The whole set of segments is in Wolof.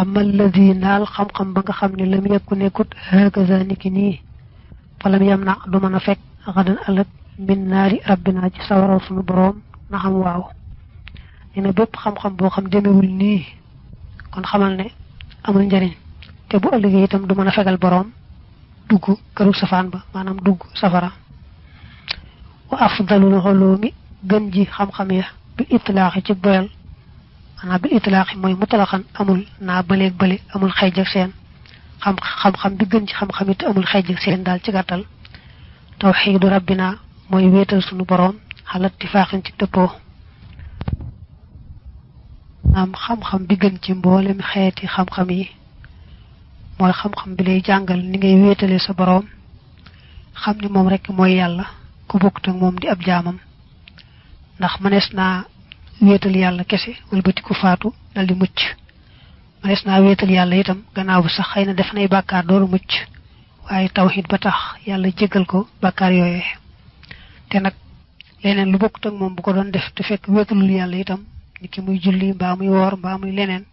amal ladhi naal xam-xam ba nga xam ne lam yekku nekkut hakaza niki nii falam yam na du mën a fekk xadan ëllëg min naari rabbina ci sawaraw sunu boroom na xam waaw nee na bépp xam-xam boo xam demewul nii kon xamal ne amul njariñ te bu ëllëgee itam du mën a fegal boroom dugg këru safaan ba maanaam dugg safara wa afdalul ulumi gën ji xam-xam ya bi itlaaxi ci boyal maanaam bi itlaaxi mooy mutalaxan amul naa bëleeg bële amul xeej ak seen xam-xam bi gën ci xam-xam it amul xeej ak seen daal ci gàttal tawxiidu rabbina mooy wéetal sunu boroom xalat tifaaxin ci dëppoo am xam-xam bi gën ci mboolem xeeti xam-xam yi mooy xam-xam bi lay jàngal ni ngay wéetale sa boroom xam ni moom rekk mooy yàlla ku bokkut ak moom di ab jaamam ndax mënees naa wéetal yàlla kese wëlbati ku faatu dal di mucc mënees naa wéetal yàlla itam gannaaw bi sax xëy na def nay bàkkaar dooru mucc waaye tawxiid ba tax yàlla jéggal ko bàkkaar yooyee te nag leneen lu bokkut ak moom bu ko doon def te fekk wéetalul yàlla itam ni ki muy julli mbaa muy woor mbaa muy leneen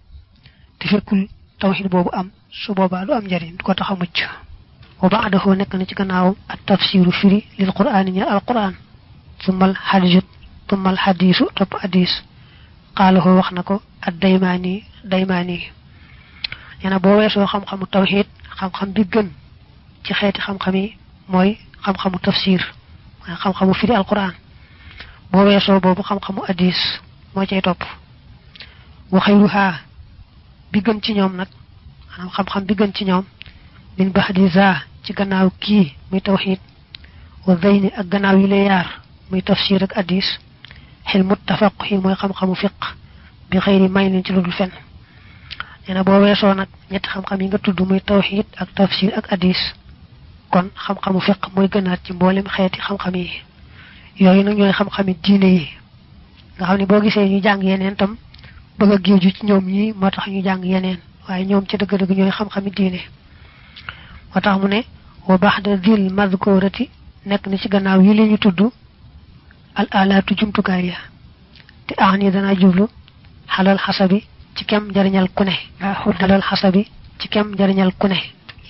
te fekkul tawxiid boobu am su boobaa du am njariñ du ko tax a mucc wa ba'dahu nekk na ci gannaawam at tafsiru firi lil qur'aani ñeel al qur'aan tumal xadiisu topp hadis xaalahu wax na ko ak daymaani nee na boo weesoo xam-xamu tawxiid xam-xam bi gën ci xeeti xam-xam yi mooy xam-xamu tafsir mooy xam-xamu firi alquran boo weesoo boobu xam-xamu hadis moo cay topp wa xayruha bi gën ci ñoom nag maanaam xam-xam bi gën ci ñoom min baxdi za ci gannaaw kii muy tawxiid wa zayni ak gannaaw yi lay yaar muy tafsir ak hadis xilmu tafaqux yi mooy xam-xamu fiq bi xëyri may leen ci lu dul fen nee na boo weesoo nag ñetti xam-xam yi nga tudd muy tawxiid ak tafsir ak hadis kon xam-xamu fiq mooy gënaat ci mboolem xeeti xam-xam yi yooyu nag ñooy xam-xami diine yi nga xam ne boo gisee ñu jàng yeneen tam bëgg a géeju ci ñoom ñi moo tax ñu jàng yeneen waaye ñoom ci dëgg-dëgg ñooy xam-xami diine moo tax mu ne wa baxda dil madkurati nekk ni ci gannaaw yi li ñu tudd al alaatu jumtukaay ya te ni dana jublu xalal xasabi ci kem njariñal ku ne xalal xasabi ci kem njariñal ku ne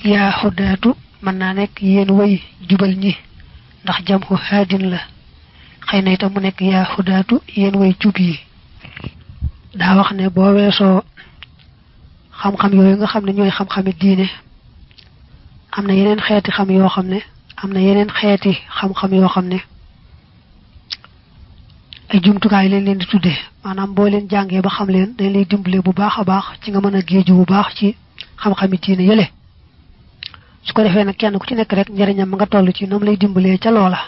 yaa xudaatu mën naa nekk yéen way jubal ñi ndax jam xu haadin la xëy na itam mu nekk yaa xudaatu yéen way jub yi daa wax ne boo weesoo xam-xam yooyu nga xam ne ñooy xam-xami diine am na yeneen xeeti xam yoo xam ne am na yeneen xeeti xam-xam yoo xam ne ay jumtukaay leen di tuddee maanaam boo leen jàngee ba xam leen dañ lay dimbale bu baax a baax ci nga mën a géeju bu baax ci xam-xami diine yële su ko defee nag kenn ku ci nekk rek njëriñam nga toll ci noom lay dimbalee ca loola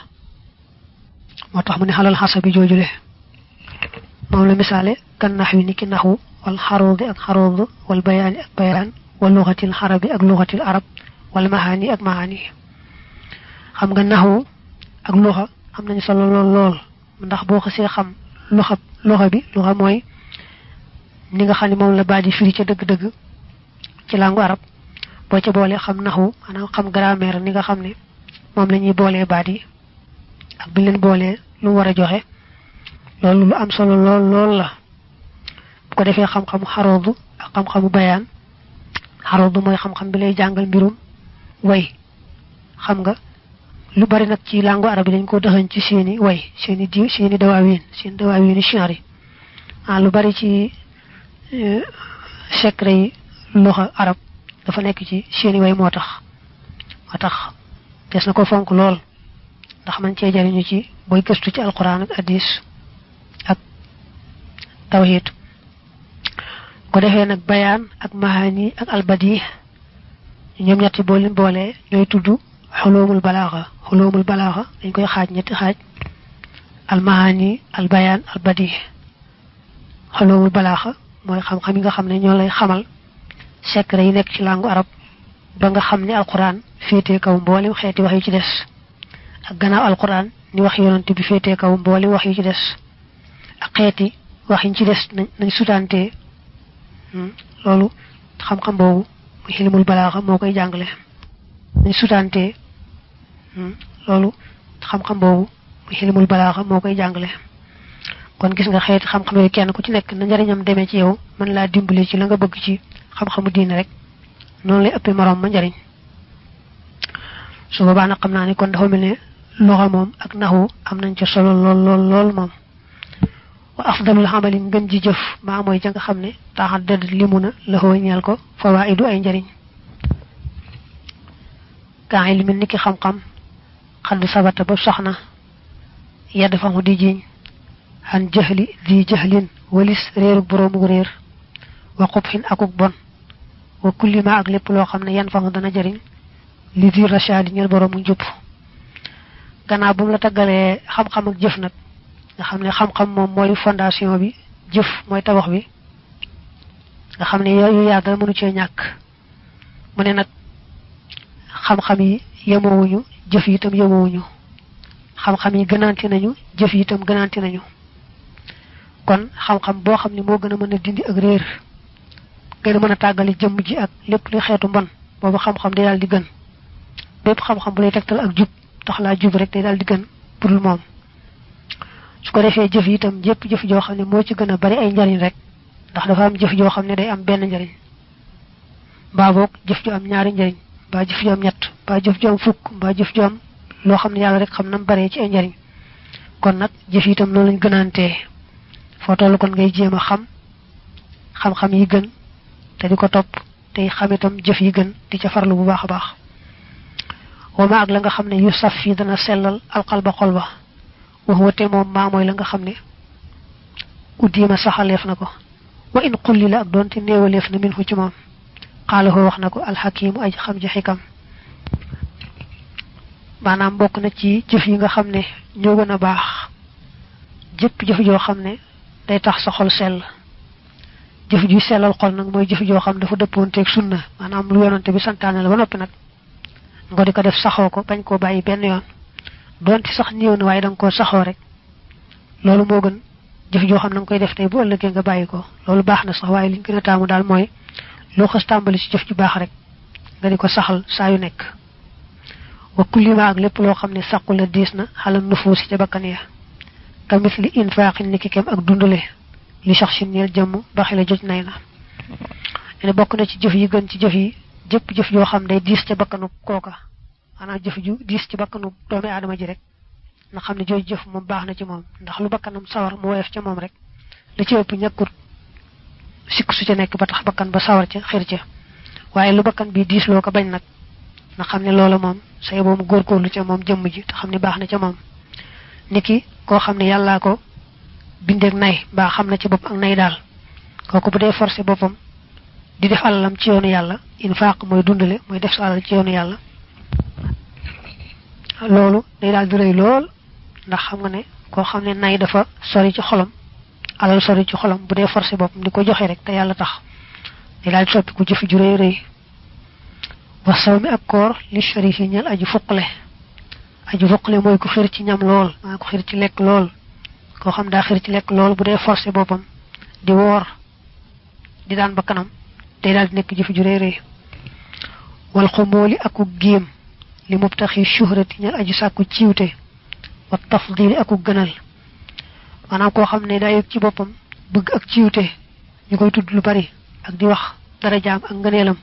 moo tax mu ne xalal xasabi joojule moom la misaale kan nax wi ni ki naxwu wal xaroodi ak xarood wal bayaani ak bayaan wal luxatil xarabi ak luxatil arab wal mahaani ak mahaani xam nga naxwu ak luxa am nañu solo lool ndax boo xasee xam luxa bi luxa mooy ni nga xam ne moom la baat yi firi ca dëgg-dëgg ci langue arab boo ca boolee xam naxwu maanaam xam grammaire ni nga xam ne moom la ñuy boolee baat yi ak bi leen boolee lu war a joxe loolu lu am solo lool la bu ko defee xam-xamu xaroodu ak xam-xamu bayaan xaroodu mooy xam-xam bi lay jàngal mbirum way xam nga lu bari nag ci langue arabe dañ ko dëxañ ci seeni way seeni dawaawin shi'ri lu bari ci secret yi luxa arab dafa nekk ci seeni way moo tax des na ko fonk lool ndax man cee jariñu ci booy gëstu ci alquran ak hadis ak tawhid ko defee nag bayaan ak mahaani ak albadi ñoom ñetti boo leen boolee ñooy tudd xulumul balaaxa dañ koy xaaj ñetti xaaj almahaani albayaan albadi xulumul balaaxa mooy xam-xam yi nga xam ne ñoo lay xamal secret yi nekk ci langue arab ba nga xam ne alquran féetee kaw mboolem xeeti wax yu ci des ak gannaaw alquran ni wax yonante bi féetee kaw mboolem wax yu ci des ak xeeti wax yi ci des nañ sutante loolu xam-xam boobu muy xilmul balaaxa moo koy jàngale nañ sutante loolu xam-xam boobu muy xilmul balaaxa moo koy jàngale kon gis nga xeeti xam-xam yooyu kenn ku ci nekk na njariñam demee ci yow mën laa dimbale ci la nga bëgg ci xam-xamu diine rek noonu lay ëppee morom ma njariñ su boobaa nag xam naa ni kon dafa mel ne luxa moom ak naxu am nañ ca solo lool moom wa afdalul xamali ngën ji jëf maa mooy ja nga xam ne taaxat dëdd limu na laxoo ñeel ko fawaidu ay njariñ kaa ilmi ni ki xam-xam xadd sabata ba soxna yedd fa mu di jiñ xan jëxli di jëxlin walis réeru boroomu réer wa xubxin akuk bon wa kulli ma ak lépp loo xam ne yan fa mu dana jariñ li di rachadi ñeel boroomu njub gannaaw bu mu la taggalee xam-xam ak jëf nag nga xam ne xam-xam moom mooy fondation bi jëf mooy tabax bi nga xam ne yooyu yaa dara mënu cee ñàkk mu ne nag xam-xam yi yemoowuñu jëf yi itam yemoowuñu xam-xam yi gënaanti nañu jëf yi itam gënaanti nañu kon xam-xam boo xam ne moo gën a mën a dindi ak réer gën a mën a tàggale jëmm ji ak lépp lu xeetu mbon boobu xam-xam day daal di gën bépp xam-xam bu lay tegtal ak jub tax laa jub rek day daal di gën budul moom su ko defee jëf yi itam jëpp jëf joo xam ne moo ci gën a bari ay njariñ rek ndax dafa am jëf joo xam ne day am benn njariñ mbaa boog jëf ju am ñaari njariñ mbaa jëf ju am ñett mbaa jëf ju am fukk mbaa jëf ju am loo xam ne yàlla rek xam na mu baree ci ay njariñ kon nag jëf yi itam noonu lañ gënaantee foo toll kon ngay jéem a xam-xam yi gën te di ko topp tey xam itam jëf yi gën di ca farlu bu baax a baax wama ak la nga xam ne yu saf fii dana sellal alqalba xol ba wax wate moom maa mooy la nga xam ne uddiima saxaleef na ko wa in xulli la ak doonte néewaleef na min fu ci moom xaalahoo wax na ko alxakimu aj xam ji xikam maanaam bokk na ci jëf yi nga xam ne ñoo gën a baax jëpp jëf joo xam ne day tax sa xol sell jëf juy sellal xol nag mooy jëf joo xam dafa dëppoonteeg sunna maanaam lu yonante bi santaane la ba noppi nag nga di ko def saxoo ko bañ koo bàyyi benn yoon doonte sax néew na waaye da nga koo saxoo rek loolu moo gën jëf joo xam na nga koy def tey bu ëllëgee nga bàyyi ko loolu baax na sax waaye liñ gën a taamu daal mooy loo xas tàmbali ci jëf ju baax rek nga di ko saxal saa yu nekk wa kulli ma ak lépp loo xam ne saqu la diis na xalal nufuusi ca bakkan ya ka misli infaqin ni ki kem ak dundale li shaxsin ñeel jëmm baxi la joj nay na ne bokk na ci jëf yi gën ci jëf yi jëpp jëf joo xam day diis ca bakkanu kooka maanaam jëf ju diis ci bakkanu doomi aadama ji rek nga xam ne jooju jëf moom baax na ci moom ndax lu bakkanam sawar mu woyof ca moom rek la ci ëpp ñàkkut sikk su ca nekk ba tax bakkan ba sawar ca xir ca waaye lu bakkan bi diis loo ko bañ nag nga xam ne loola moom say boobu góorgóorlu ca moom jëmm ji te xam ne baax na ca moom niki koo xam ne yàllaa ko bindeeg nay mbaa xam na ci bopp ak nay daal kooku bu dee forcé boppam di def alalam ci yoonu yàlla infaq mooy dundale mooy def sa alal ci yoonu yàlla loolu day daal di rëy lool ndax xam nga ne koo xam ne nay dafa sori ci xolam alal sori ci xolam bu dee forcé boppam di ko joxe rek te yàlla tax day daal di soppi ku jëf ju rëy rëy wasaw mi ak koor li sharif yi ñel aju fuqle mooy ku xir ci ñam lool maa ko xir ci lekk lool koo xam daa xir ci lekk lool bu dee forcé boppam di woor di daan ba kanam day daal di nekk jëf ju rëy rëy wal xumooli aku géem li mubtaxi shuhrati ñal aju sàkku ciwte wa tafdili aku gënal maanaam koo xam ne daa yëg ci boppam bëgg ak ciwte ñu koy tudd lu bari ak di wax dara jaam ak ngëneelam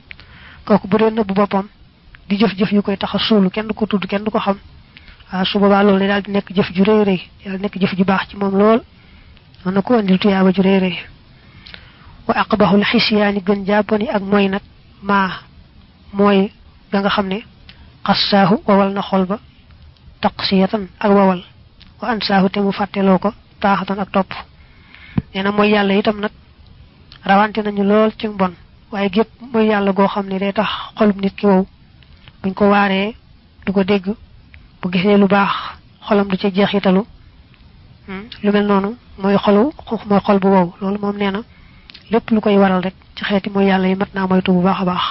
kooku bu dee nëbb boppam di jëf-jëf yu koy tax a suulu kenn du ko tudd kenn du ko xam waaw su boobaa loolu daal di nekk jëf ju rëy rëy daal di nekk jëf ju baax ci moom lool mën na ko andil tuyaaba ju rëy rëy wa aqbahul xisyaani gën jàppani ak mooy nag maa mooy ga nga xam ne xassaahu wawal na xol ba taqsiyatan ak wawal wa ansaahu te mu fàtteloo ko taaxatan ak topp nee na mooy yàlla itam nag rawante nañu lool ci mbon waaye gépp mooy yàlla goo xam ne day tax xolub nit ki wow buñ ko waaree du ko dégg bu gisee lu baax xolam du ca jeexitalu lu mel noonu mooy xol bu wow loolu moom nee na lépp lu koy waral rek ci xeeti mooy yàlla yi mat naa moytu bu baax a baax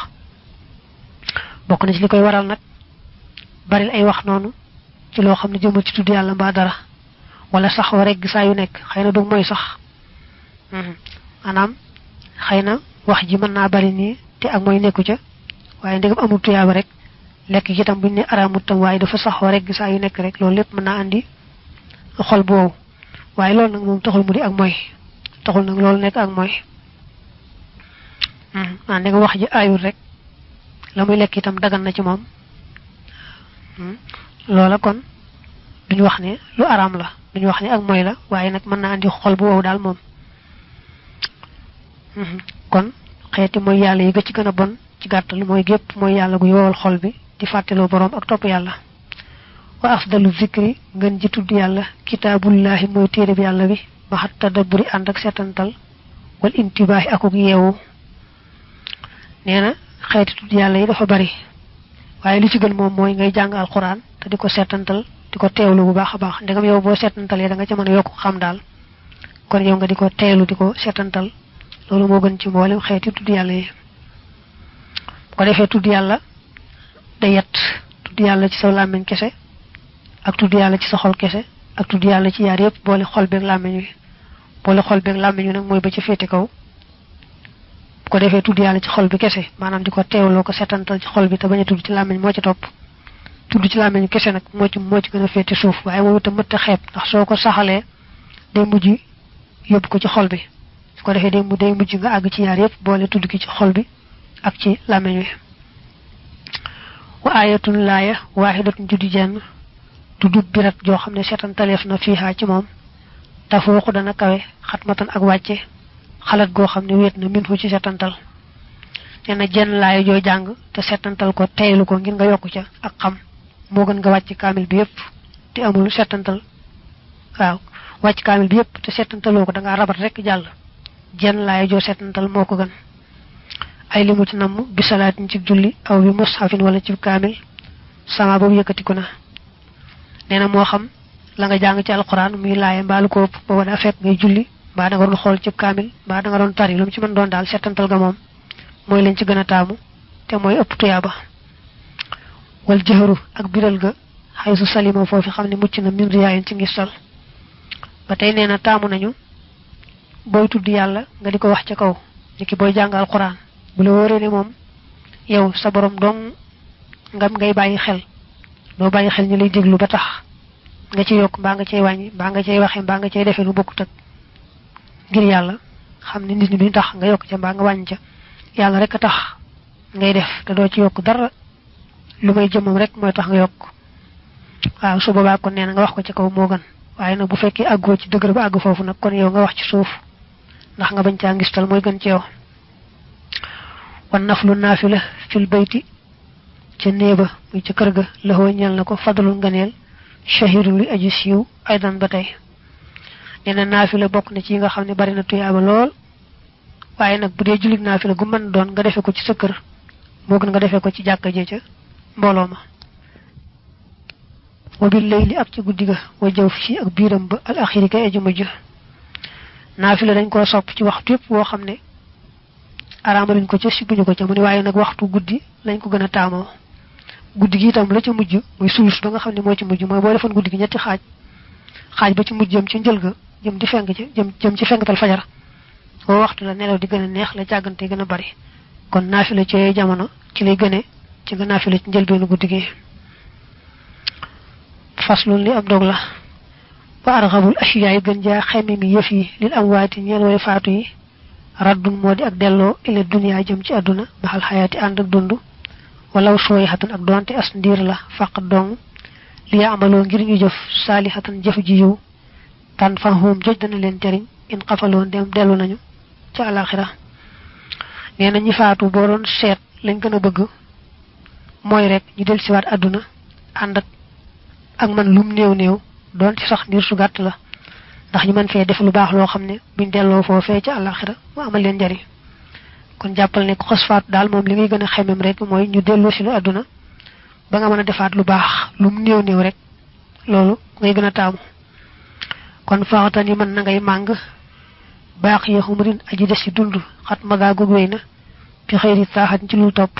bokk na ci li koy waral nag baril ay wax noonu ci loo xam ne jëmul ci tudd yàlla mbaa dara wala sax wa rek saa yu nekk xëy na du mooy sax maanaam xëy na wax ji mën naa bari nii te ak mooy nekku ca waaye ndegam amul tuyaaba rek lekk gi tam buñ ne araamut tam waaye dafa sax wa rek saa yu nekk rek loolu lépp mën naa andi xol bu wow waaye loolu nag moom taxul mu di ak mooy taxul nag loolu nekk ak mooy man nga wax ji ayul rek lamuy lek itam dagan na ci mom lola kon duñ wax ne lu aram la duñ wax ne ak moy la waye nak man na andi xol bu wow dal mom kon xéeti moy yalla yi ga ci gëna bon ci gattal moy gep moy yalla gu yowal xol bi di fatelo borom ak top yalla wa afdalu zikri ngeen ji tuddu yalla kitabullahi moy téré bi yalla bi ba hatta daburi and ak setantal wal intibahi akuk yewu neena xéeti tuddu yalla yi dafa bari waye li ci gën mom moy ngay jang alquran te diko setantal diko tewlu bu baaxa baax ndegam yow bo setantalé da nga ci mëna yok xam dal kon yow nga diko tewlu diko setantal lolu mo gën ci mbolem xéeti tuddu yalla yi ko defé tuddu yalla da yett tuddu yalla ci sa lamagne kessé ak tuddu yalla ci sa xol kessé ak tuddu yalla ci yaar yépp boole xol beek lamagne wi boole xol beek lamagne nak moy ba ci fété kaw ko defé tuddu yalla ci xol bi kessé manam diko tewlo ko setantal ci xol bi te baña tuddu ci lamagne mo ci top tuddu ci lamagne kessé nak mo ci gëna fété suuf waye mo tam mëtta xép ndax soko saxalé day muji yob ko ci xol bi ko defé day mujj nga ag ci yaar yépp boole tuddu ki ci xol bi ak ci lamagne wi wa ayatun laya wahidatun judi jenn tuddu birat jo xamne setan talef na fiha ci mom tafuqu dana kawe khatmatan ak wacce xalat go xamne wet na minhu ci setantal neena jenn laya jo jang te setantal ko teylu ko ngir nga yokku ca ak xam mo gën nga wacce kamil bi yépp te amul setantal waaw wacce kamil bi yépp te setantalo ko da nga rabat rek jall jenn laya jo setantal moko gën ay limu ci nam bi salatin ci julli aw bi mushafin wala ci kamil sama bobu yëkëti ko na neena mo xam la nga jang ci alquran muy laye mbal ko bo wada fek ngay julli ba da nga ron xol ci kamil ba da nga ron tari lu ci mën doon dal setantal ga mom moy lañ ci gëna taamu te moy ëpp tuyaba wal jahru ak biral ga haysu salima fofu xamni mucc na min riyayen ci ngistal ba tay neena taamu nañu boy tuddi yalla nga diko wax ci kaw niki boy jang alquran bu la woré né mom yow sa borom dong ngam ngay bayyi xel do bayyi xel ñu lay déglu ba tax nga ci yok ba nga cey wañi ba nga cey waxe ba nga cey défé lu bokku tak ngir yalla xamni nit ñi duñ tax nga yok ci ba nga wañ ci yalla rek tax ngay def te do ci yok dara lu may jëmum rek moy tax nga yok waaw su boba kon neena nga wax ko ci kaw mo gën waye nak bu fekkee aggo ci deugër ba ag fofu nak kon yow nga wax ci suuf ndax nga bañ ca ngistal moy gën ci yow wan naflu nafila fil bayti ci neeba muy ci kër ga la ho ñal nako fadlu nganeel shahirul li aji siiw aydan batay neena nafila bok na ci nga xamne bari na tuyaba lool waye nak budé julit nafila gu man doon nga defé ko ci sa kër mo gën nga defé ko ci jakka je ca mbolo ma wa bil layli ak ci guddiga wa jawfi ak biram ba al akhiri kay aji mujj nafila dañ ko sopp ci waxtu yépp wo xamne arama lañ ko ci sibuñu ko ci mu ni waye nak waxtu guddi lañ ko gëna taamo guddi gi tam la ci mujj muy sulus ba nga xamni mo ci mujj moy bo defon guddi gi ñetti xaaj ba ci mujj jëm ci njël ga jëm di feng ci jëm ci fengtal fajar bo waxtu la nelaw di gëna neex la jagante gëna bari kon nafila ci jamono ci lay gëne ci nga nafila ci njël beenu guddi gi faslun li ab dog la wa arghabul ashiya'i gën ja xémi mi yefi lil amwati ñeel way faatu yi raddun modi ak dello ila dunya jëm ci aduna baxal hayati and ak dundu walaw soyhatan ak donte as ndir la faq dong li amalo ngir ñu jëf salihatan jëf ji yu tan fahum joj dana len jariñ in qafalo dem delu nañu ci alakhirah neena ñi faatu bo doon seet lañ gëna bëgg moy rek ñu del ci wat aduna and ak man lum neew doon ci sax ndir su gatt la ndax ñu mën fee def lu baax loo xam ne buñ delloo foofee ci àllaxira mu amal leen njariñ kon jàppal ne xos faatu daal moom li ngay gën a xemem rek mooy ñu delloo si lu àdduna ba nga mën a defaat lu baax lu mu néew rek loolu ngay gën a taamu kon faxatani mën na ngay màng baax ya xumrin aji des ci dund xat magaagug wéy na bi xëyri taaxat ci lu topp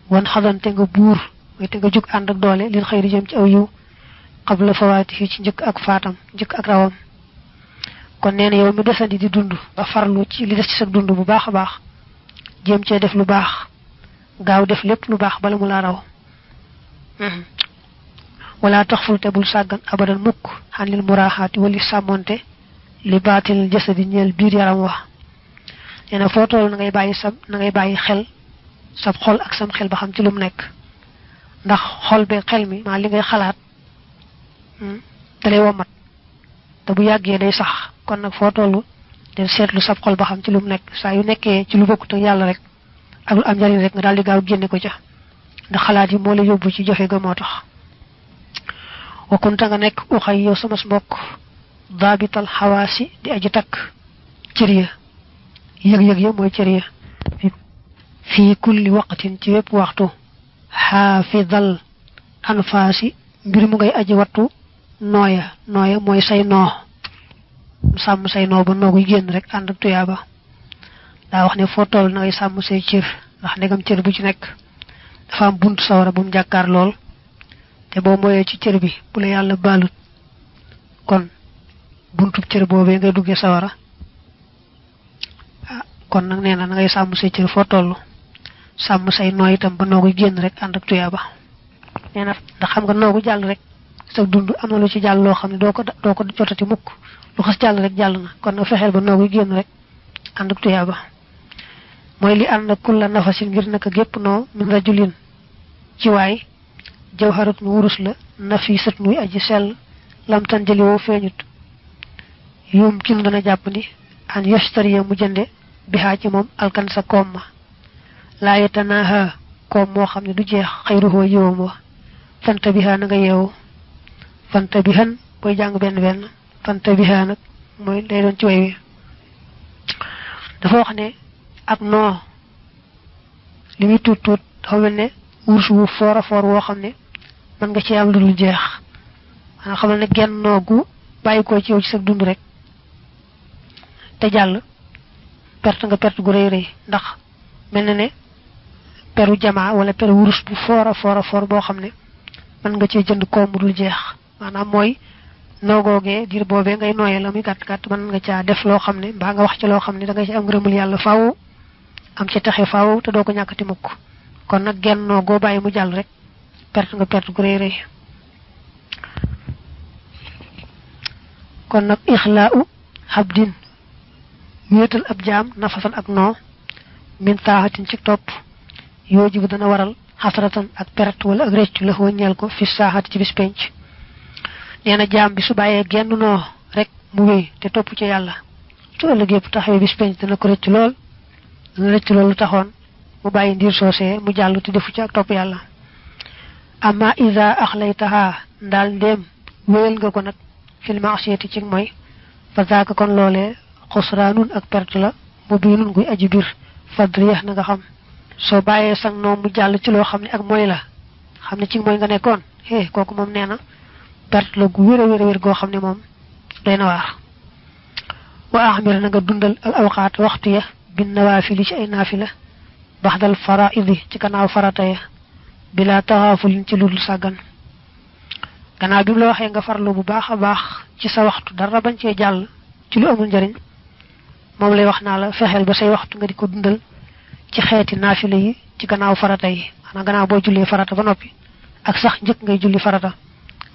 wan xadante nga buur way te nga jug ànd ak doole lin xëyri jëm ci aw yiw qabla fawatihi ci njëkk ak faatam njëkk ak rawam kon neena yow mi desandi di dund ba farlu ci li des ci sa dund bu baaxa baax jëm ci def lu baax gaaw def lépp lu baax bala mu la raw wala taxful tabul sagan abadan mukk hanil murahati wali samonte li batil jasadi ñeel biir yaram wax neena fo tol na ngay bayyi xel sab xol ak sam xel ba xam ci lum nek ndax xol be xel mi ma li ngay xalaat dalay womat te bu yagge day sax kon nak fo tollu del setlu sab xol ba xam ci lum nek sa yu nekké ci lu bokku yalla rek ak lu am jariñ rek nga daldi gaaw génné ko ca ndax xalaat yi mo la yobbu ci joxe ga motax wa kunta nga nek u xay yow sama mbokk dabital hawasi di aji tak ciriya yeg ya moy ciriya fi kulli waqtin ci wépp waxtu hafizal anfasi mbir mu ngay aji wattu noya moy say no sam say no ba noguy genn rek and ak tuyaba da wax ne fo tol na ngay sam say ciir ndax negam ciir bu ci nek dafa am buntu sawara bu mu jakkar lol te bo moye ci ciir bi bu la yalla balut kon buntu ciir bobé ngay duggé sawara kon nak neena ngay sam say ciir fo tollu sam say noy itam ba noguy genn rek and ak tuyaba neena da xam nga nogu jall rek sa dundu amna lu ci jall lo xamni doko jotati mukk lu xass jall rek jall na kon na fexel ba noguy genn rek and ak tuyaba moy li and kullu nafasin ngir naka gep no min rajulin ci way jawharat wurus la nafisat muy aji sel lam tan jeli wo feñut yum kin dana japp ni an yashtariya mu jende biha ci mom alkan sa komma la yatanaha kom mo xamni du jeex khayruhu yowum wa fanta biha nga yew fanta bihan boy jang ben fanta biha nak moy day don ci way wi dafa wax ne ak no limi tut dafa melne wurs wu fora for wo xamne man nga ci am lu jeex ana xamal ne genn nogu bayiko ci yow ci sa dund rek te jall perte gu reey ndax melne ne peru jama wala peru wurs bu fora bo xamne man nga ci jënd ko mu dul jeex manam moy nogoge dir bobé ngay noyé la muy gat man nga ca def lo xamne ba nga wax ci lo xamne da nga ci am ngeumul yalla faaw am ci taxé faaw te do ko ñakati mukk kon nak genn nogo bayyi mu jall rek perte gu reey kon nak ikhla'u habdin wétal ab jaam nafasan ak no min taahatin ci top yojibu dana waral hasratan ak perte wala ak reccu la ñeel ko fi saahat ci bis penc neena jaam bi su baye genn no rek mu wéy te top ci yalla ci ëllëg yépp taxawé bis penc dana ko reccu lool dana reccu lool taxoon mu baye ndir sosé mu jallu te defu ci ak top yalla amma iza akhlaytaha dal dem wéyal nga ko nak fil ma'siyati ci moy fa zaaka kon lolé khusranun ak perte la mu binun guy aji bir fadriyah na nga xam so baye sang no mu jall ci lo xamni ak moy la xamni ci moy nga nekkon koku mom neena perte la gu wéré go xamni mom dayna war wa ahmir na nga dundal al awqat waxtu ya bin nawafil ci ay nafila baxdal fara'id ci kanaaw farata ya bila taghaful ci ludul sagan gannaaw bi mu la waxee nga farlu bu baax a baax ci sa waxtu dara bañ cee jàll ci lu amul njariñ moom lay wax naa la fexeel ba say waxtu nga di ko dundal ci xeeti naafila yi ci gannaaw farata yi xanaa gannaaw boo jullee farata ba noppi ak sax njëkk ngay julli farata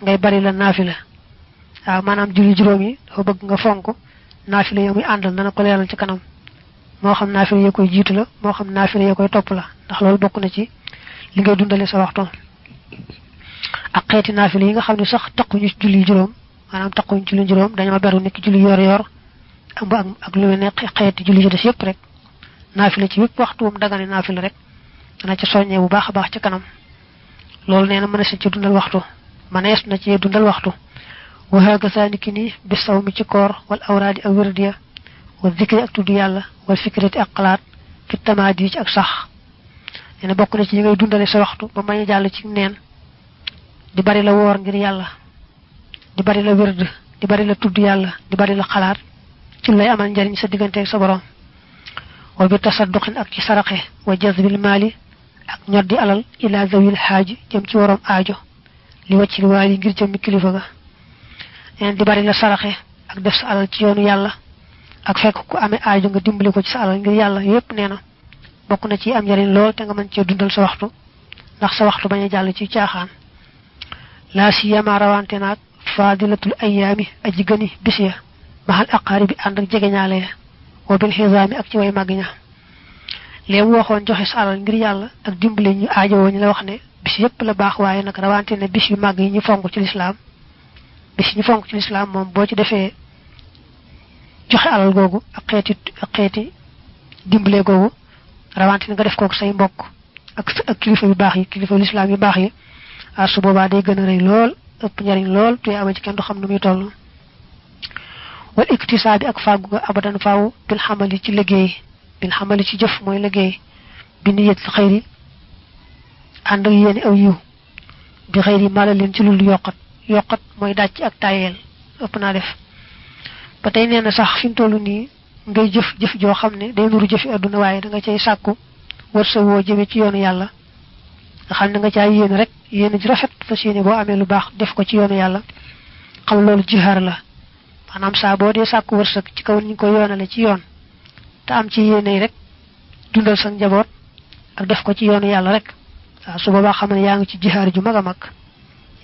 ngay bari la naafila waaw maanaam julli juróom yi dafa bëgg nga fonk naafila yi muy àndal dana ko leeral ci kanam moo xam naafila yi koy jiitu la moo xam naafila yi koy topp la ndax loolu bokk na ci li ngay dundale sa waxtu ak xéeti naafila yi nga xamni sax takkuñu ci julli juroom manam takkuñu ci julli juroom dañu beru nek julli yor ak lu nek xéeti julli ci dess yépp rek naafila ci yépp waxtu mum dagane naafila rek dana ci soñé bu baax baax ci kanam loolu neena mëna ci dundal waxtu manes na ci dundal waxtu wa haka sanikini bi sawmi ci koor wal awradi aw wirdiya wa dhikri ak tuddu yalla wal fikrati ak xalaat fi tamadi ci ak sax neena bokku na ci ngay dundale sa waxtu ba may jall ci neen di bari la wor ngir yalla di bari la wird di bari la tuddu yalla di bari la xalaat ci lay amal njariñ sa digënté ak sa borom wa bi tasadduqin ak ci saraxé wa jazbil mali ak ñoddi alal ila zawil haji jëm ci worom aajo li wacci wali ngir jëm kilifa ga en di bari la saraxé ak def sa alal ci yoonu yalla ak fekk ku amé aajo nga dimbali ko ci sa alal ngir yalla yépp neena bokku na ci am njariñ lool te nga mën ci dundal sa waxtu ndax sa waxtu baña jall ci caaxaan la siyama rawante nak fadilatul ayami aji gani bisiya mahal aqaribi and ak jegeñale wa bil hizami ak ci way magña lem waxon joxe sa alal ngir yalla ak dimbale ñu aajo ñu la wax ne bis yépp la baax waaye nag rawante ne bis yu mag yi ñu fonk ci l'islam bis ñu fonk ci l'islam moom boo ci defee joxe alal googu ak xeeti dimbale googu rawante ne nga def kook say mbokk ak kilifa yu baax yi kilifa l'islam yu baax yi su boobaa day gën a rëy lool ëpp njariñ lool te ama ci kenn du xam nu muy toll wal iktisaabi ak fàggu nga abadan faaw bil xamali ci liggéey bil xamali ci jëf mooy liggéey bi niyat xayri ànd ak yéene aw yiw bi xëyri mala leen ci lul yokkat mooy dàcc ak tayeel ëpp naa def ba tey nee na sax fi mu toll nii ngay jëf joo xam ne day nuru jëfi àdduna waaye da nga cay sàkku wër sa woo jëme ci yoonu yàlla nga xam ne nga caa yéene rek yéene ji rafet fas yéene boo amee lu baax def ko ci yoonu yàlla xam loolu jihaar la maanaam saa boo dee sàkku wërsëg ci kaw ñu ko yoonale ci yoon te am ci yéene rek dundal sa njaboot ak def ko ci yoonu yàlla rek su boobaa xam ne yaa ngi ci jihaar ju mag a mag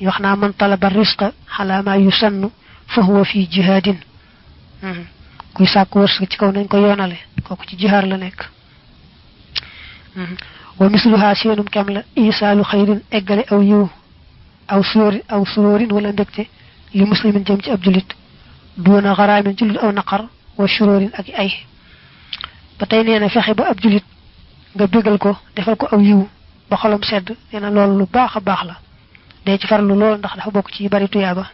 wax naa man talaba risqa ala ma yusannu fa huwa fi jihaadin kuy sàkku wërsëg ci kaw nañ ko yoonale kooku ci jihaar la nekk wa misluha seenum kem la isaalu xayrin eggale aw yiw aw suróorin wala mbégte li muslimin jëm ci ab julit duuna xaraamin ci lu aw naqar wa suróorin ak ay ba tey nee na fexe ba ab julit nga bégal ko defal ko aw yiw ba xolam sedd neena loolu lu baax a baax la day ci farlu lool ndax dafa bokk ci bari tuyaaba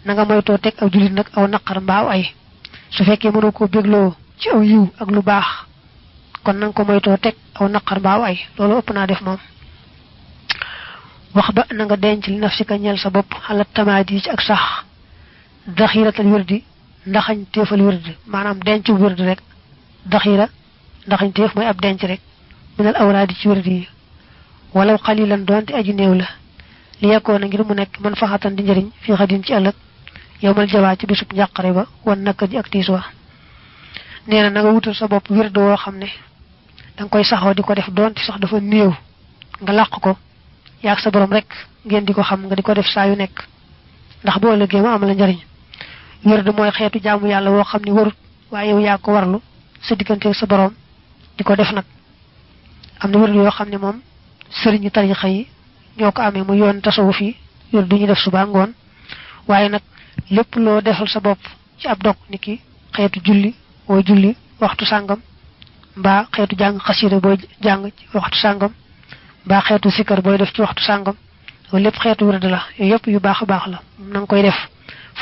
na nga moytoo teg aw julit nag aw naqar mbaaw ay su fekkee mënoo koo bégloo ci aw yiw ak lu baax kon nanga ko moytoo teg aw naqar mbaaw ay loolu ëpp naa def moom wax ba na nga denc li nafsika ñeel sa bopp xala tamaadi ci ak sax daxiratal wërdi ndaxañ téefal wërdi maanaam denc wërdi rek daxira ndaxañ téef mooy ab denc rek minal awraadi ci wërdi yi walaw xalilan doonte aji néew la li yekkoon na ngir mu nekk man faxatan di njëriñ fi xadin ci ëllëg yowmal jawaa ci bisub njàqare ba wan nakka ji ak tiis wa nee na nga wutal sa bopp wërd woo xam ne danga koy saxoo di ko def doonte sax dafa néew nga làq ko yaag sa borom rek ngeen di ko xam nga di ko def saa yu nekk ndax boo ëllëgee mu am la njëriñ wërd mooy xeetu jaamu yàlla woo xam ne warut waaye yow yaa ko warlu sa diggante sa borom di ko def nag am na wërd yoo xam ne moom sëriñu tarixa yi ñoo ko amee mu yoon tasawuf yi wërd du ñu def suba ngoon waaye nag lépp loo defal sa bopp ci ab dog niki xeetu julli boo julli waxtu sàngam mbaa xeetu jàng xasida booy jàng ci waxtu sàngam mbaa xeetu sikkar booy def ci waxtu sàngam loolu lépp xeetu wërd la yooyu yëpp yu baax a baax la na nga koy def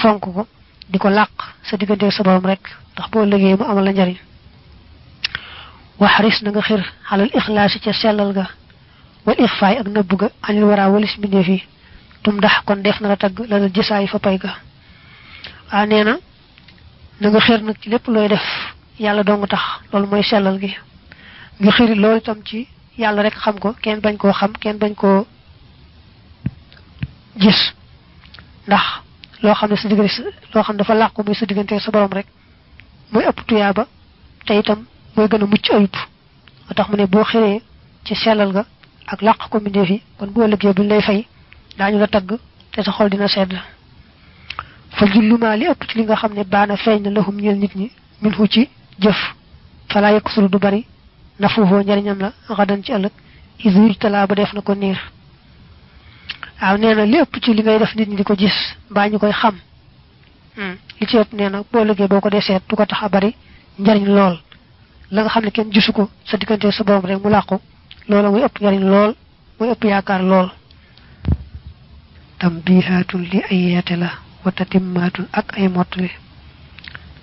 fonk ko di ko làq sa diggante sa borom rek ndax boo liggéey mu amal la njariñ waxaris na nga xir xalal ixlaasi ca sellal ga wal ixfaay ak nëbb ga anil wara walis mbindeef yi tum ndax kon def na la tagg la la jësaay fa pay ga nee na nga xir nag ci lépp looy def yàlla dong tax loolu mooy sellal gi nga xiri loolu itam ci yàlla rek xam ko kenn bañ koo xam kenn bañ koo gis ndax loo xam ne sa diggante loo xam dafa làqu muy sa diggante sa borom rek muy ëpp tuyaaba te itam mooy gën a mucc ayib moo tax mu ne boo xiree ci sellal ga ak làq ko mbindeef yi kon boo ëllëgee buñ lay fay daañu la tagg te sa xol dina sedd fa jullumaa li ëpp ci li nga xam ne baana feeñ na lahum ñeel nit ñi min hu ci jëf falaa yekk sulu du bari nafuufoo njariñam la xadan ci ëllëg isuuj talaa ba def na ko niir waaw nee na li ëpp ci li ngay def nit ñi di ko gis mbaa ñu koy xam li ci ëpp nee na boo ëllëgee boo ko dee seet du ko tax a bari njariñ lool la nga xam ne kenn gisu ko sa diggante sa borom rek mu làqu loola muy ëpp njariñ lool muy ëpp yaakaar lool tambihaatun li ay yeete la wa tatimmaatun ak ay mottali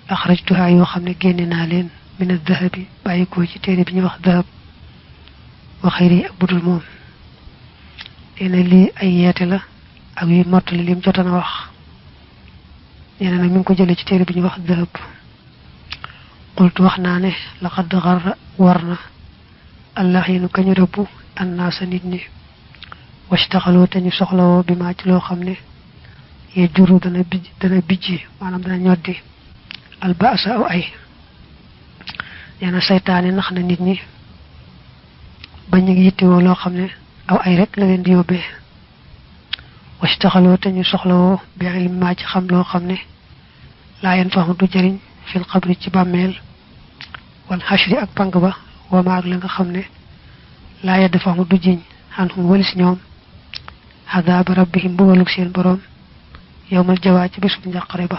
axrajtuha yoo xam ne génne naa leen min ad-dahabi bàyyikoo ci téere bi ñuy wax dahab wa xayri ak budul moom nee na lii ay yeete la ak yu mottali lim jotoon a wax nee na nag mi ngi ko jëlee ci téere bi ñuy wax dahab qultu wax naa ne laqad garra war na allah yi nu kañu rëbbu annaasa nit ñi wastaxaloo te ñu soxlawoo bi maa ci loo xam ne ye juru dana bijji maanaam dana ñoddi albaasa aw ay nee na saytaane nax na nit ñi ba ñu ngi yittewoo loo xam ne aw ay rek la leen di yóbbee wastaxaloo te ñu soxlawoo bi ilm maa ci xam loo xam ne laa yen faxu du jëriñ fil xabri ci bàmmeel wal hashri ak pang ba wa ma ak la nga xamne la yadfahu du jiñ hanhum walis ñoom hadab rabbihim bugaluk seen borom yawmal jawaa ci bisub njaqare ba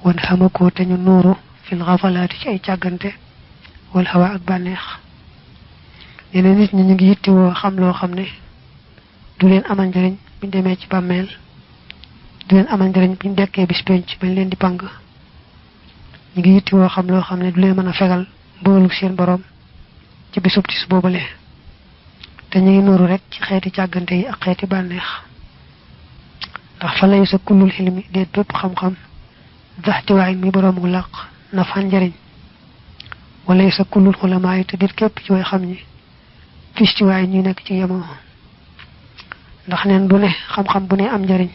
wan xamako te ñu nuuru fil ghafalaati ci ay càggante wal hawa ak bànneex yeneen nit ñi ñu ngi yittewoo xam loo xam ne du leen amal njëriñ buñ demee ci bàmmeel du leen amal njëriñ buñ dekkee bis penc bañ leen di pang ñu ngi yittewoo xam loo xam ne du leen mën a fegal mbugaluk seen borom ci bisub tis boobale te ñu ngi nuuru rek ci xeeti càggante yi ak xeeti bànneex ndax fa lay sa kullul xilmi déet bépp xam-xam daxtiwaay mi boroomu làq na fan njëriñ wala sa kullul xulamaa yi te déet képp ci way xam ñi fistiwaay ñuy nekk ci yemoo ndax neen du ne xam-xam bu ne am njëriñ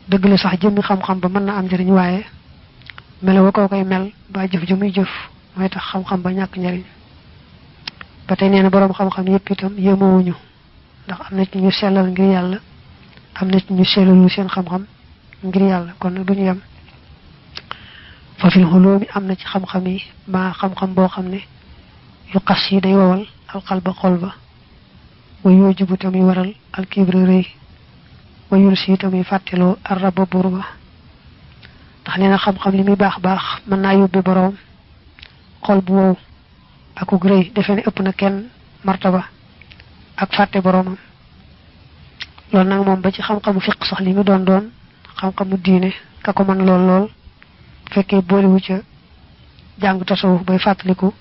dëgg la sax jëmmi xam-xam ba mën na am njëriñ waaye melo wa koo koy mel ba jëf ju muy jëf mooy tax xam-xam ba ñàkk njëriñ ba tey nee na boroom xam-xam yépp itam yemoowuñu ndax am na ci ñu sellal ngir yàlla am na ci ñu sellalu seen xam-xam ngir yàlla kon nag duñu yem fa fil hulumi am na ci xam-xam yi ma xam-xam boo xam ne yu xas yi day wowal alqalba xol ba wa yoojibu tamuy waral alkibra rëy wa yul si tamuy fàtteloo arraba buur ba ndax nee na xam-xam li muy baax baax mën naa yóbbe boroom xol bu wow akuk rëy defe ne ëpp na kenn martaba ak fàtte boroomam loolu nag moom ba ci xam-xamu fiq sax li mu doon xam-xamu diine ka ko man lool fekkee booliwu ca jàng tasawuf bay fàttaliku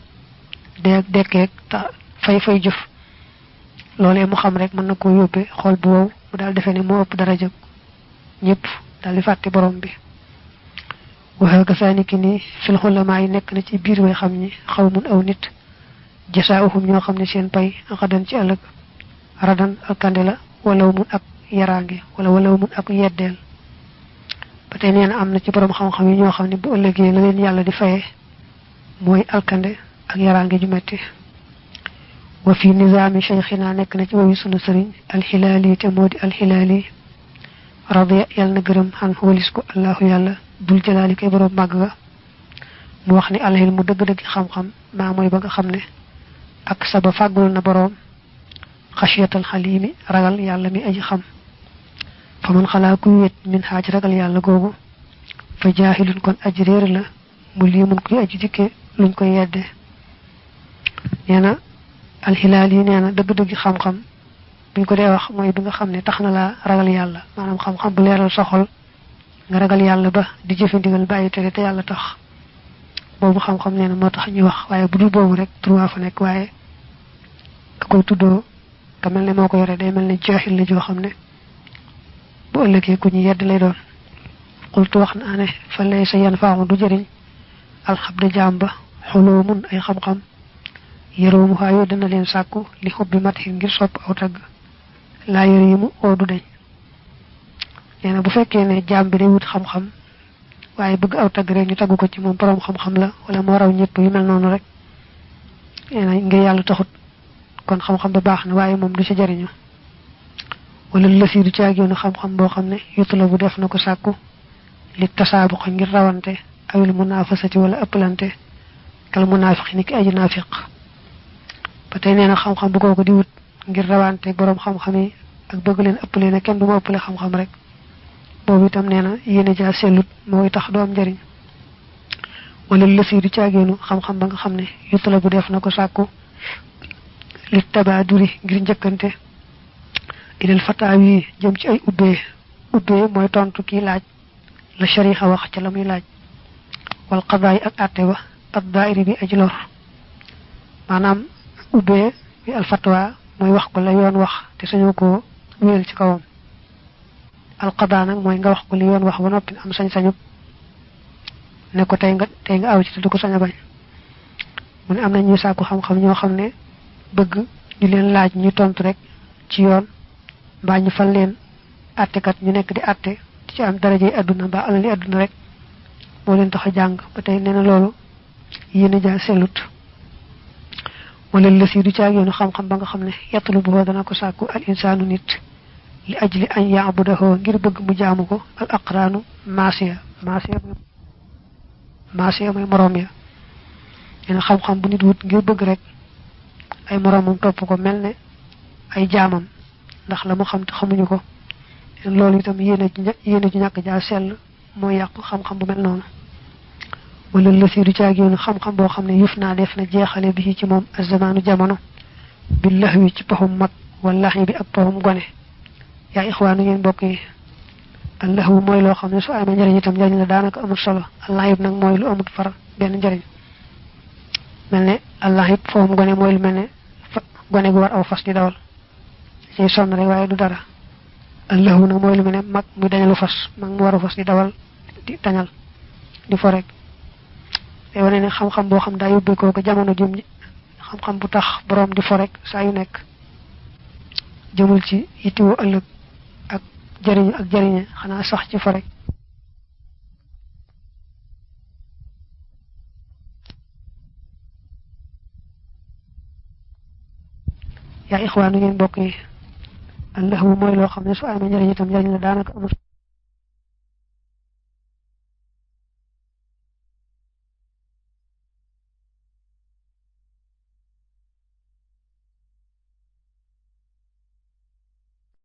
dekkeeg ta fay jëf loolee mu xam rek mën na koo yóbbe xol bu wow mu daal defe ne moo ëpp daraja ñëpp daal di fàtte borom bi waxa gasaani ki ni fil xulamaa yi nekk na ci biir way xam ñi xaw mun aw nit jasaa'uhum ñoo xam ne seen pay xadan ci ëllëg radan alkande la walaw mun ak yaraange walaw mun ak yeddeel ba tey nee na am na ci borom xam-xam yi ñoo xam ne bu ëllëgee la leen yàlla di faye mooy alkande ak yaraange ju metti wa fi nizaami cheikhina nekk na ci wowi sunu sëriñ alxilaali te moo di alxilaali radiya yàlla na gërëm xan walis ko allahu yàlla dul jalaali kay borom màgg ga mu wax ni alxil mu dëgg-dëgg xam-xam maa mooy ba nga xam ne ak saba fàggul na boroom xasiyatal xalimi ragal yàlla mi aji xam fa man xalaa kuy wet min xaaj ragal yàlla googu fa jaahilun kon aji réer la mu lii mun kuy aji dikke luñ koy yedde nee na alxilaal yi nee na dëgg-dëgg xam-xam buñ ko dee wax mooy bi nga xam ne tax na laa ragal yàlla maanaam xam-xam bu leeral sa xol nga ragal yàlla ba di jëfe ndigal bàyyi tere te yàlla tax boobu xam-xam nee na moo tax ñuy wax waaye bu dul boobu rek trois fa nekk waaye ka koy tuddoo ka mel ne moo ko yore day mel ne jaaxil la joo xam ne bu ëllëgee ku ñu yedd lay doon xultu wax naa ne fa lay sa yan faamu du jëriñ alxabda jaam ba xuloo mun ay xam-xam yëroo mu xaayoo dana leen sàkku li xubbi mat xin ngir sopp aw tagg laa yëre yi mu oo du deñ nee na bu fekkee ne jaam bi day wut xam-xam waaye bëgg aw tagg rek ñu tagg ko ci moom borom xam-xam la wala moo raw ñëpp yu mel noonu rek nee na ngir yàlla taxut kon xam-xam ba baax na waaye moom du ci jariñu wala lësi du caagéenu xam-xam boo xam ne yutula bu def na ko sàkku li tasaabu ko ngir rawante awil munaafasati wala ëppalante kal munaafiq ni ki aji naafiq ba tey nee na xam-xam bu kooku di wut ngir rawante borom xam-xam yi ak bëgg leen ëppale ne kenn du ma ëppale xam-xam rek boobu itam nee na yéene jaa sellut mooy tax du am njëriñ wala lësi du caagéenu xam-xam ba nga xam ne yutula bu def na ko sàkku li tabaaduri ngir njëkkante ilal fataaw yi jëm ci ay ubbee mooy tontu kii laaj la sharixa wax ca la muy laaj wal qadaay ak àtte ba ak daayiri bi aji lor maanaam ubbee bi al fatwa mooy wax ko la yoon wax te sañoo ko wéyal ci kawam al qadaa nag mooy nga wax ko li yoon wax ba noppi am sañ-sañu ne ko tey nga aw ci te du ko sañ a bañ mu ne am na ñuy sàkku xam-xam ñoo xam ne bëgg ñu leen laaj ñu tontu rek ci yoon mbaa ñu fal leen àttekat ñu nekk di àtte ci am darajey àdduna mbaa alali àdduna rek moo leen tax a jàng ba tey nee na loolu yéen a jaa sellut wala lësi du caag yoonu xam-xam ba nga xam ne yettalu boo dana ko sàkku al insaanu nit li ajli an yaabudahu ngir bëgg mu jaamu ko al aqraanu maasiya mooy moroom ya ene xam-xam bu nit wut ngir bëgg rek ay moromam topp ko mel ne ay jaamam ndax la mu xam te xamuñu ko loolu itam yéene ci ñàkk jaa sell mooy yàq xam-xam bu mel noonu wala la si du caagéenu xam-xam boo xam ne yuf naa def na jeexale bi ci moom azamaanu jamono billah wi ci paxum mag wallahi bi ak paxum gone yaa ixwaanu ngeen bokk yi allahu mooy loo xam ne su amee njëriñ itam njëriñ la daanaka amul solo allah yib nag mooy lu amut far benn njëriñ mel ne allah yib paxum gone mooy lu mel ne gone gu war aw fas di dawal ci sonn rek waaye du dara allahu nag mooy lu mel ne mag muy dañalu fas mag mu war a fas di dawal di tañal di fo rek te wane ne xam-xam boo xam daa yóbbee ko jamono jum xam-xam bu tax borom di fo rek saa yu nekk jëmul ci yittiwoo ëllëg ak jëriñu ak jëriñe xanaa sax ci fo rek yaa ixwaanu ngeen bokk yi allahu mooy loo xam ne su amee njëriñ itam njëriñ la daanaka amul